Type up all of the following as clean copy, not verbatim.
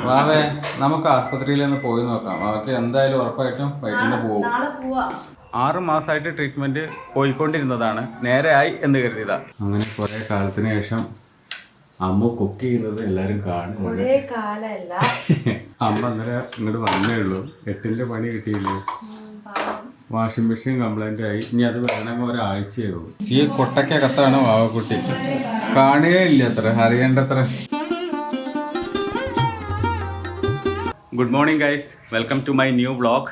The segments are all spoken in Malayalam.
വാവേ നമുക്ക് ആസ്പത്രിയിൽ ഒന്ന് പോയി നോക്കാം. അവർക്ക് എന്തായാലും ഉറപ്പായിട്ടും വൈകിട്ട് പോകും. 6 മാസമായിട്ട് ട്രീറ്റ്മെന്റ് പോയിക്കൊണ്ടിരുന്നതാണ്. നേരെയായി എന്ന് കരുതിയതാ. അങ്ങനെ കുറെ കാലത്തിന് ശേഷം അമ്മ കുക്ക് ചെയ്യുന്നത് എല്ലാരും കാണും. അമ്മ അന്നേരം ഇങ്ങോട്ട് വന്നേ ഉള്ളൂ. 8ന്റെ പണി കിട്ടിയില്ലേ. വാഷിംഗ് മെഷീൻ കംപ്ലൈന്റ് ആയി. ഇനി അത് വരണമെങ്കിൽ ഒരാഴ്ചയാകും. ഈ കൊട്ടക്കകത്താണ് വാവക്കുട്ടി. കാണുകയില്ല അത്ര, അറിയേണ്ടത്ര. Good morning guys, welcome to my new vlog.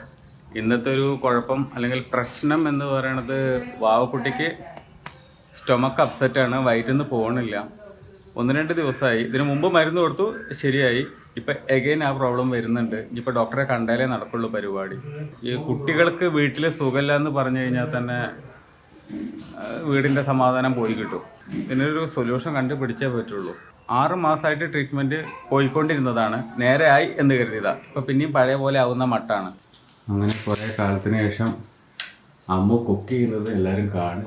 ഇന്നത്തെ ഒരു കുഴപ്പം അല്ലെങ്കിൽ പ്രശ്നം എന്ന് പറയുന്നത് വാവക്കുട്ടിക്ക് സ്റ്റൊമക്ക് അപ്സെറ്റാണ്. വയറ്റിൽ നിന്ന് പോകണില്ല. 1-2 ദിവസമായി. ഇതിനു മുമ്പ് മരുന്ന് കൊടുത്തു, ശരിയായി. ഇപ്പം എഗെയിൻ ആ പ്രോബ്ലം വരുന്നുണ്ട്. ഇനിയിപ്പോൾ ഡോക്ടറെ കണ്ടാലേ നടക്കുള്ളൂ പരിപാടി. ഈ കുട്ടികൾക്ക് വീട്ടിൽ സുഖമില്ല എന്ന് പറഞ്ഞു കഴിഞ്ഞാൽ തന്നെ വീടിൻ്റെ സമാധാനം പോയി കിട്ടും. ഇതിനൊരു സൊല്യൂഷൻ കണ്ടുപിടിച്ചേ പറ്റുള്ളൂ. 6 മാസമായിട്ട് ട്രീറ്റ്മെൻറ്റ് പോയിക്കൊണ്ടിരുന്നതാണ്. നേരെയായി എന്ന് കരുതിയതാ. ഇപ്പം പിന്നെയും പഴയ പോലെ ആവുന്ന മട്ടാണ്. അങ്ങനെ കുറേ കാലത്തിന് ശേഷം അമ്മ കുക്ക് ചെയ്യുന്നത് എല്ലാരും കാണും.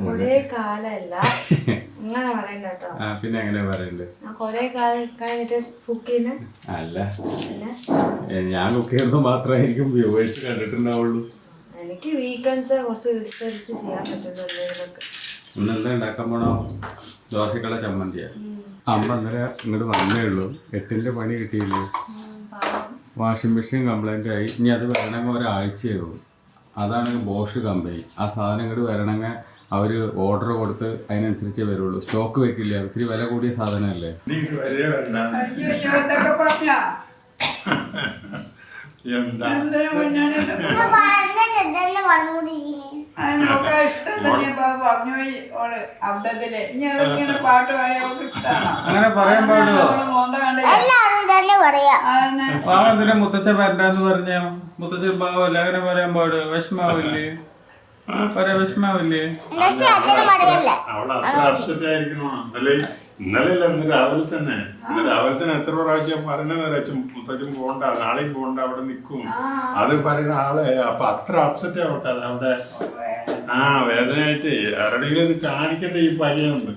പിന്നെ എങ്ങനെ പറയണ്ടേ? അല്ല, ഞാൻ കുക്ക് ചെയ്യുന്നത് മാത്രമായിരിക്കും വ്യൂവേഴ്സ് കണ്ടിട്ടുണ്ടാവുള്ളൂ. എനിക്ക് വീക്കെൻഡ്സ് കുറച്ച് റിസർച്ച് ചെയ്യാൻ പറ്റുന്നുണ്ട്. ഇന്നെന്താ ഉണ്ടാക്കാൻ പോണോ? ദോശക്കുള്ള ചമ്മന്തിയാ. അമ്മ അന്നേരം ഇങ്ങോട്ട് വന്നേ ഉള്ളൂ. 8ന്റെ പണി കിട്ടിയില്ലേ. വാഷിംഗ് മെഷീൻ കംപ്ലൈന്റ് ആയി. ഇനി അത് വരണമെങ്കിൽ ഒരാഴ്ചയാകും. അതാണ് ബോഷ് കമ്പനി. ആ സാധനം ഇങ്ങോട്ട് വരണമെങ്കിൽ അവർ ഓർഡർ കൊടുത്ത് അതിനനുസരിച്ചേ വരുള്ളൂ. സ്റ്റോക്ക് വെക്കില്ല. ഒത്തിരി വില കൂടിയ സാധനമല്ലേ. അങ്ങനെ പറയാൻ പാടുമോ? പാവത്തിന് മുത്തച്ഛ വരണ്ടെന്ന് പറഞ്ഞ മുത്തച്ഛ പാവല്ലേ, അങ്ങനെ പറയാൻ പാടുമോ? വിഷമാവില്ലേ? വിഷമാവില്ലേ? ഇന്നലെ രാവിലെ തന്നെ എത്ര പ്രാവശ്യം പറഞ്ഞ മുത്തച്ഛൻ പോകണ്ട, നാളെയും പോകണ്ട, അവിടെ നിൽക്കും. അത് പറയുന്ന ആളെ അപ്പൊ അത്ര അപ്സെറ്റ് ആവട്ടെ. അവിടെ വേദനയായിട്ട് ആരുടെങ്കിലും ഇത് കാണിക്കട്ടെ ഈ പനിയൊന്ന്.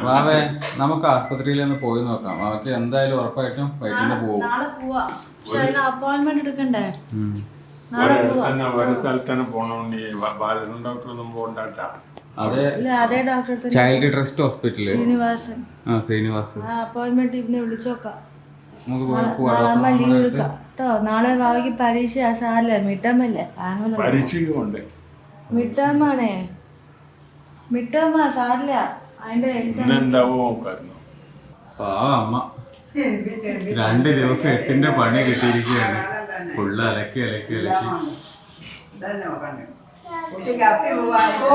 വാവേ നമുക്ക് ആസ്പത്രിയിൽ ഒന്ന് പോയി നോക്കാം. അവർക്ക് എന്തായാലും ഉറപ്പായിട്ടും വൈകിട്ട് പോകും. അപ്പോയിന്റ്മെന്റ് എടുക്കണ്ടേ? ഒരു സ്ഥലത്തന്നെ പോണോണ്ട് ബാലൻ ഡോക്ടറൊന്നും പോകണ്ടാ. അതേ doctor, child trust hospital, Sreenivasan. Appointment ഇന്ന് വിളിച്ചോക്കാം. നാളെ ലീവ് എടുക്കാം കേട്ടോ. നാളെ ഭാവിക്ക് പരീക്ഷ. സാരല്ല, മിഡ്ടേമല്ലേ? പരീക്ഷയുണ്ട്. മിഡ്ടേമാണേ, മിഡ്ടേമാ. സാരില്ല, അതിന്റെ അമ്മ 2 ദിവസം 8ന്റെ പണി കിട്ടിയിരിക്കുകയാണ്. ഫുള്ള് അലക്കി അലക്കി അലക്കി.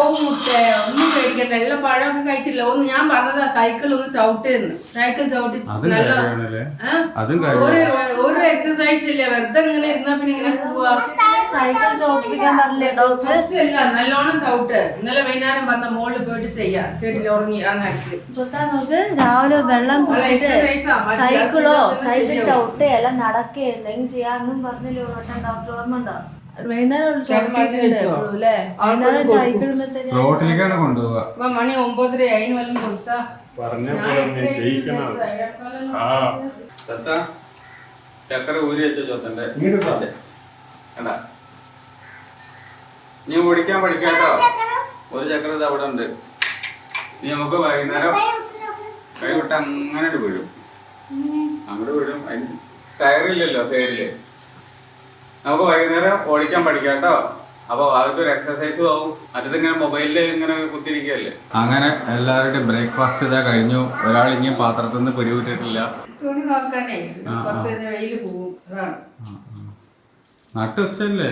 ഒന്നും പേടിക്കണ്ട. ഉള്ള പഴമൊന്നും കഴിച്ചില്ല. ഞാൻ പറഞ്ഞതാ സൈക്കിൾ ഒന്ന് ചവിട്ടുന്നു. സൈക്കിൾ ചവിട്ടി ഒരു എക്സസൈസ് ഇല്ല. വെറുതെ ഇങ്ങനെ ഇരുന്നാ പിന്നെ ഇങ്ങനെ പോവാ. സൈക്കിൾ ചവിട്ടിപ്പിക്കാൻ പറഞ്ഞില്ലേ ഡോക്ടർ? നല്ലോണം ചവിട്ട്. ഇന്നലെ വൈകുന്നേരം പറഞ്ഞ മോളിൽ പോയിട്ട് ചെയ്യാ. കേട്ടില്ല, ഉറങ്ങി ആ നേരത്തിൽ നോക്ക്. രാവിലെ വെള്ളം കുടിച്ചിട്ട് സൈക്കിളോ സൈക്കിൾ ചവിട്ടുകയല്ല നടക്കുകയോ എന്തെങ്കിലും ചെയ്യാന്നും പറഞ്ഞില്ലേ ഡോക്ടർ? ഓർമ്മ ഉണ്ടോ? വൈകുന്നേരം റോട്ടിലേക്കാണ് കൊണ്ടുപോവുക. മണി 9:30 അതിന് വല്ലതും കൊടുത്താ ചക്കര ഊരി വെച്ച ചോത്തന്റെ നീ ഓടിക്കാൻ പഠിക്കാട്ടോ. ഒരു ചക്കര ഇത് അവിടെ ഉണ്ട്. നീ നമുക്ക് വൈകുന്നേരം കൈവിട്ട് അങ്ങനെ വീഴും. അങ്ങോട്ട് വീഴും. അതിന് ടയറില്ലല്ലോ സൈഡില്. നമുക്ക് വൈകുന്നേരം ഓടിക്കാൻ പഠിക്കാട്ടോ. അപ്പൊ അതൊരു എക്സസൈസും ആവും. മറ്റേതിങ്ങനെ മൊബൈലില് ഇങ്ങനെ കുത്തിരിക്കല്ലേ. അങ്ങനെ എല്ലാവരുടെയും ബ്രേക്ക്ഫാസ്റ്റ് ഇതാ കഴിഞ്ഞു. ഒരാൾ ഇനിയും പാത്രത്തിൽ നിന്ന് പിടിവിട്ടിട്ടില്ല. നട്ട് വെച്ചല്ലേ,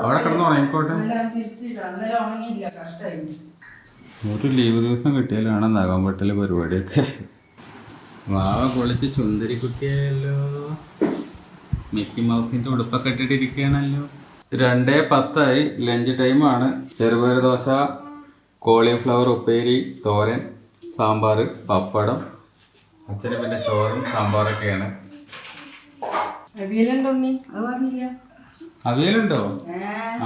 അവിടെ കിടന്ന് ഉണങ്ങിക്കോട്ടെ. ഒരു ലീവ് ദിവസം കിട്ടിയാലാണ് നഖംപെട്ടല് പരിപാടിയൊക്കെ. വാവ പൊളിച്ച് ചുന്ദരി കുട്ടിയായല്ലോ. മിക്കി മൗസിന്റെ ഉടുപ്പൊക്കെ ഇട്ടിട്ടിരിക്കുകയാണല്ലോ. 2:10 ലഞ്ച് ടൈമാണ്. ചെറുപയർ ദോശ, കോളിഫ്ലവർ ഉപ്പേരി, തോരൻ, സാമ്പാർ, പപ്പടം. അച്ഛന് പിന്നെ ചോറും സാമ്പാറൊക്കെയാണ്. അവിയലുണ്ടോ?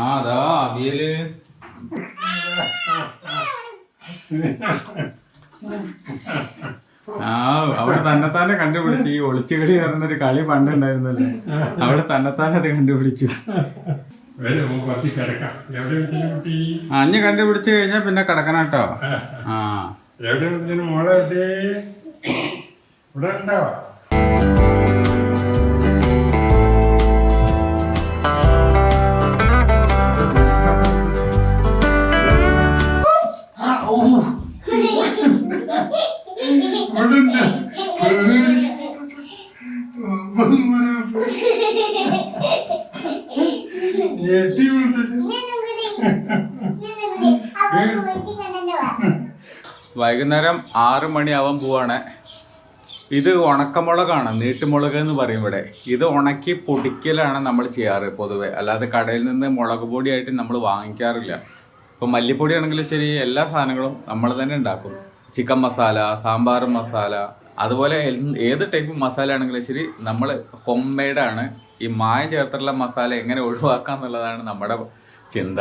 അതാ അവിയല്. ആ അവിടെ തന്നെത്താനെ കണ്ടുപിടിച്ചു. ഈ ഒളിച്ചുകളി പറഞ്ഞൊരു കളി പണ്ടുണ്ടായിരുന്നല്ലേ, അവിടെ തന്നെത്താനെ അത് കണ്ടുപിടിച്ചു. കുറച്ച് കിടക്കാം. എവിടെ കുട്ടി? അഞ്ഞ് കണ്ടുപിടിച്ചു കഴിഞ്ഞാൽ പിന്നെ കിടക്കണം കേട്ടോ. ആ എവിടെ മോളെ എവിടെ? ഇവിടെ ഉണ്ടോ? വൈകുന്നേരം 6 മണിയാവാൻ പോവാണ്. ഇത് ഉണക്കമുളകാണ്, നീട്ടുമുളക് എന്ന് പറയും ഇവിടെ. ഇത് ഉണക്കി പൊടിക്കലാണ് നമ്മൾ ചെയ്യാറ് പൊതുവെ, അല്ലാതെ കടയിൽ നിന്ന് മുളക് പൊടിയായിട്ട് നമ്മൾ വാങ്ങിക്കാറില്ല. ഇപ്പോൾ മല്ലിപ്പൊടി ആണെങ്കിലും ശരി, എല്ലാ സാധനങ്ങളും നമ്മൾ തന്നെ ഉണ്ടാക്കും. ചിക്കൻ മസാല, സാമ്പാർ മസാല, അതുപോലെ ഏത് ടൈപ്പ് മസാല ആണെങ്കിലും ശരി നമ്മൾ ഹോം മെയ്ഡാണ്. ഈ മായം ചേർത്തുള്ള മസാല എങ്ങനെ ഒഴിവാക്കാം എന്നുള്ളതാണ് നമ്മുടെ ചിന്ത.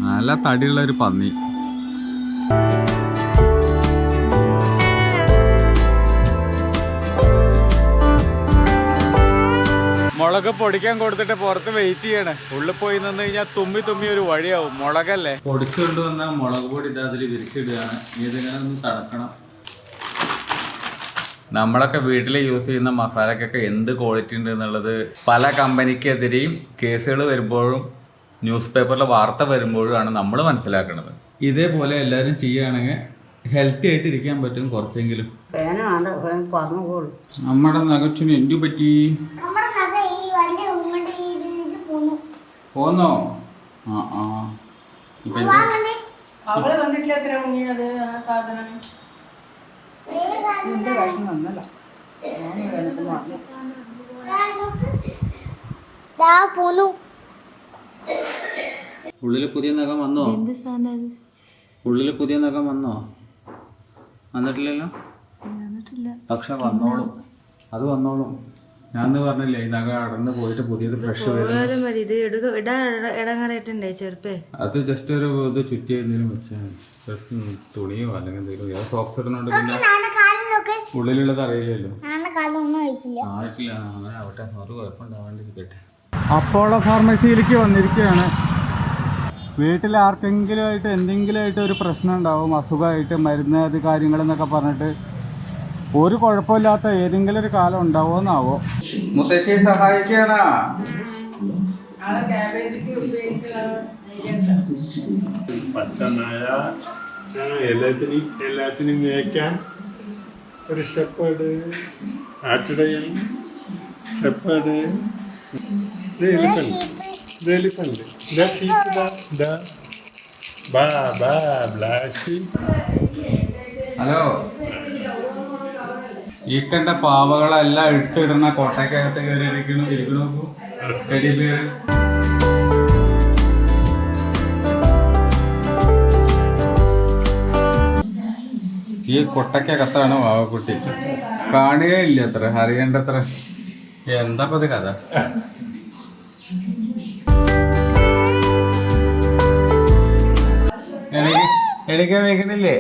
നല്ല തടിയുള്ള ഒരു പന്നി. മുളക് പൊടിക്കാൻ കൊടുത്തിട്ട് പുറത്ത് വെയിറ്റ് ചെയ്യണേ. ഉള്ളിൽ പോയി നിന്ന് കഴിഞ്ഞാൽ തുമ്മി ഒരു വഴിയാവും. മുളകല്ലേ പൊടിച്ചുകൊണ്ട് വന്ന മുളക് പൊടി ഇത് അതിൽ വിരിച്ചിടുകയാണ്. ഇതിങ്ങനെ ഒന്ന് തണുക്കണം. നമ്മളൊക്കെ വീട്ടിൽ യൂസ് ചെയ്യുന്ന മസാലക്കൊക്കെ എന്ത് ക്വാളിറ്റി ഉണ്ട് എന്നുള്ളത് പല കമ്പനിക്കെതിരെയും കേസുകൾ വരുമ്പോഴും ന്യൂസ് പേപ്പറിൽ വാർത്ത വരുമ്പോഴുമാണ് നമ്മൾ മനസ്സിലാക്കുന്നത്. ഇതേപോലെ എല്ലാവരും ചെയ്യുകയാണെങ്കിൽ ഹെൽത്തി ആയിട്ട് ഇരിക്കാൻ പറ്റും കുറച്ചെങ്കിലും. നമ്മുടെ നഗച്ചിന് എന്തു പറ്റി? പോന്നോ? അവള് കണ്ടിട്ടില്ല എത്ര മുങ്ങിയത് ആ സാധനം. ഉള്ളില് പുതിയ നഖം വന്നോ? ഉള്ളില് പുതിയ നഖം വന്നോ? വന്നിട്ടില്ലല്ലോ. പക്ഷെ വന്നോളും, അത് വന്നോളും. ഞാൻ പറഞ്ഞില്ലേ ഈ നഖം അടർന്ന് പോയിട്ട് പുതിയത് ഫ്രഷ് വരും. അത് ജസ്റ്റ് ഒരു ഇത് ചുറ്റി എന്തെങ്കിലും വെച്ചാൽ തുണിയോ അല്ലെങ്കിൽ എന്തെങ്കിലും ഏതോ സോക്സ് ഇടുന്നുണ്ട്. പിന്നെ ഉള്ളിലുള്ളത് അറിയില്ലല്ലോ. ആയിട്ടില്ല, അങ്ങനെ ആവട്ടെ, ഒരു കുഴപ്പമുണ്ടാവാണ്ടിരിക്കട്ടെ. അപ്പോളോ ഫാർമസിയിലേക്ക് വന്നിരിക്കുകയാണ്. വീട്ടിൽ ആർക്കെങ്കിലും ആയിട്ട് എന്തെങ്കിലും ആയിട്ട് ഒരു പ്രശ്നം ഉണ്ടാവും, അസുഖമായിട്ട് മരുന്ന് അത് കാര്യങ്ങളെന്നൊക്കെ പറഞ്ഞിട്ട് ഒരു കുഴപ്പമില്ലാത്ത ഏതെങ്കിലും ഒരു കാലം ഉണ്ടാവുമെന്നാവോ. മുത്തശ്ശിയെ സഹായിക്കണ പച്ചനായ എല്ലാത്തിനും മേയ്ക്കാൻ ഒരു ഷെപ്പേർഡ്, ആട്ടിടയൻ, ഷെപ്പേർഡ്, ഹലോ, ഈ കണ്ട പാവകളെല്ലാം ഇട്ടിടുന്ന കോട്ടയ്ക്കകത്ത് കയറി ഇരിക്കണു. ടെഡി ബിയർ ഈ കൊട്ടയ്ക്കകത്താണ് വാവക്കുട്ടി. കാണുകയില്ല അത്ര, അറിയേണ്ടത്ര. എന്താ ഇത് കഥ? എനിക്ക് വെക്കണില്ലേ?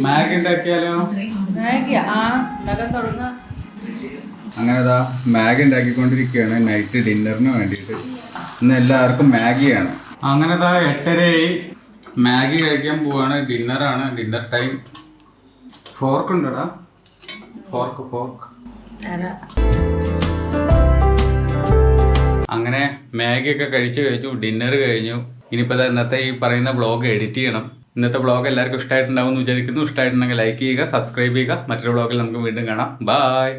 മാഗി ഉണ്ടാക്കിയാലോ? അങ്ങനെതാ മാഗി ഉണ്ടാക്കിക്കൊണ്ടിരിക്കുകയാണ് നൈറ്റ് ഡിന്നറിന് വേണ്ടിയിട്ട്. ഇന്ന് എല്ലാവർക്കും മാഗിയാണ്. അങ്ങനെതാ 8:30 മാഗി കഴിക്കാൻ പോവാണ്. ഡിന്നറാണ്, ഡിന്നർ ടൈം. ഫോർക്ക് ഉണ്ടോടാ? ഫോർക്ക്. അങ്ങനെ മാഗിയൊക്കെ കഴിച്ചു കഴിഞ്ഞു, ഡിന്നർ കഴിഞ്ഞു. ഇനിയിപ്പോൾ ഇന്നത്തെ ഈ പറയുന്ന വ്ളോഗ് എഡിറ്റ് ചെയ്യണം. ഇന്നത്തെ വ്ളോഗ് എല്ലാവർക്കും ഇഷ്ടമായിട്ടുണ്ടാവും എന്ന് വിചാരിക്കുന്നു. ഇഷ്ടമായിട്ടുണ്ടെങ്കിൽ ലൈക്ക് ചെയ്യുക, സബ്സ്ക്രൈബ് ചെയ്യുക. മറ്റൊരു വ്ളോഗിൽ നമുക്ക് വീണ്ടും കാണാം. ബൈ.